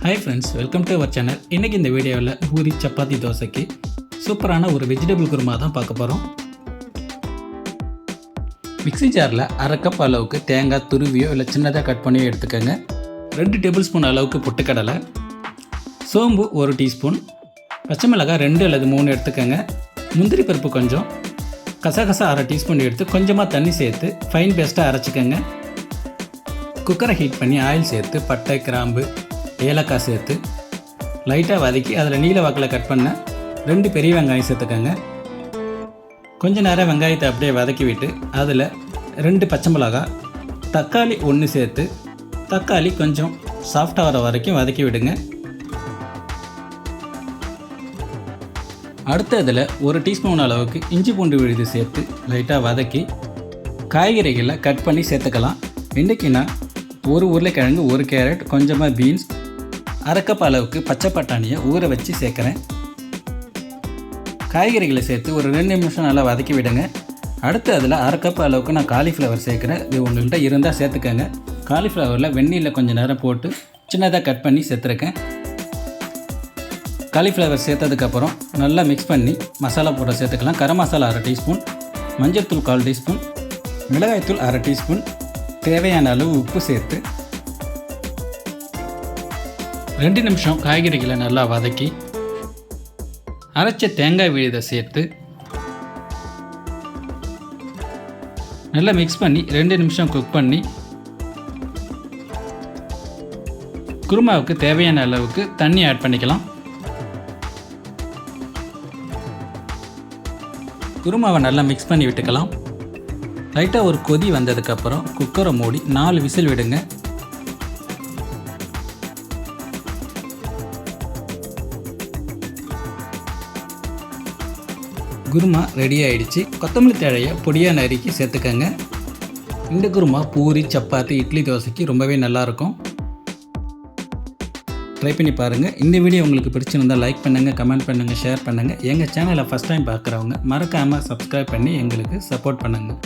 Hi friends, welcome to our channel. இன்றைக்கி இந்த வீடியோவில் பூரி சப்பாத்தி தோசைக்கு சூப்பரான ஒரு வெஜிடபிள் குருமா தான் பார்க்க போகிறோம். மிக்ஸி ஜாரில் அரை கப் அளவுக்கு தேங்காய் துருவியோ இல்லை சின்னதாக கட் பண்ணியோ எடுத்துக்கோங்க. 2 டேபிள் ஸ்பூன் அளவுக்கு பொட்டுக்கடலை, சோம்பு 1 டீஸ்பூன், பச்சை மிளகாய் 2 அல்லது 3 எடுத்துக்கோங்க. முந்திரி பருப்பு கொஞ்சம், கசகசா அரை டீஸ்பூன் எடுத்து கொஞ்சமாக தண்ணி சேர்த்து ஃபைன் பேஸ்ட்டாக அரைச்சிக்கோங்க. குக்கரை ஹீட் பண்ணி ஆயில் சேர்த்து பட்டை, கிராம்பு, ஏலக்காய் சேர்த்து லைட்டாக வதக்கி அதில் நீல வாக்கில் கட் பண்ண 2 பெரிய வெங்காயம் சேர்த்துக்கோங்க. கொஞ்ச நேரம் வெங்காயத்தை அப்படியே வதக்கி விட்டு அதில் 2 பச்சை மிளகாய், தக்காளி 1 சேர்த்து தக்காளி கொஞ்சம் சாஃப்டாகிற வரைக்கும் வதக்கி விடுங்க. அடுத்து அதில் 1 டீஸ்பூன் அளவுக்கு இஞ்சி பூண்டு விழுது சேர்த்து லைட்டாக வதக்கி காய்கறிகளை கட் பண்ணி சேர்த்துக்கலாம். இன்றைக்கி நான் 1 உருளைக்கிழங்கு, 1 கேரட், கொஞ்சமாக பீன்ஸ், அரை கப் அளவுக்கு பச்சை பட்டாணியை ஊற வச்சு சேர்க்குறேன். காய்கறிகளை சேர்த்து ஒரு 2 நிமிஷம் நல்லா வதக்கி விடுங்க. அடுத்து அதில் அரை கப் அளவுக்கு நான் காலிஃப்ளவர் சேர்க்குறேன். இது உங்கள்கிட்ட இருந்தால் சேர்த்துக்கோங்க. காலிஃப்ளவரில் வெந்நீரில் கொஞ்சம் நேரம் போட்டு சின்னதாக கட் பண்ணி சேர்த்துருக்கேன். காலிஃப்ளவர் சேர்த்ததுக்கப்புறம் நல்லா மிக்ஸ் பண்ணி மசாலா போட சேர்த்துக்கலாம். கரம் மசாலா அரை டீஸ்பூன், மஞ்சள் தூள் 1/4 டீஸ்பூன், மிளகாய்த்தூள் அரை டீஸ்பூன், தேவையான அளவு உப்பு சேர்த்து 2 நிமிஷம் காய்கறிகளை நல்லா வதக்கி அரைச்ச தேங்காய் விழுதை சேர்த்து நல்லா மிக்ஸ் பண்ணி 2 நிமிஷம் குக் பண்ணி குருமாவுக்கு தேவையான அளவுக்கு தண்ணி ஆட் பண்ணிக்கலாம். குருமாவை நல்லா மிக்ஸ் பண்ணி விட்டுக்கலாம். லைட்டாக ஒரு கொதி வந்ததுக்கப்புறம் குக்கரை மூடி 4 விசில் விடுங்க. குருமா ரெடி ஆகிடுச்சு. கொத்தமல்லி தழையை பொடியாக நறுக்கி சேர்த்துக்கங்க. இந்த குருமா பூரி, சப்பாத்தி, இட்லி, தோசைக்கு ரொம்பவே நல்லாயிருக்கும். ட்ரை பண்ணி பாருங்கள். இந்த வீடியோ உங்களுக்கு பிடிச்சிருந்தால் லைக் பண்ணுங்கள், கமெண்ட் பண்ணுங்கள், ஷேர் பண்ணுங்கள். எங்கள் சேனலை ஃபஸ்ட் டைம் பார்க்குறவங்க மறக்காமல் சப்ஸ்கிரைப் பண்ணி எங்களுக்கு சப்போர்ட் பண்ணுங்கள்.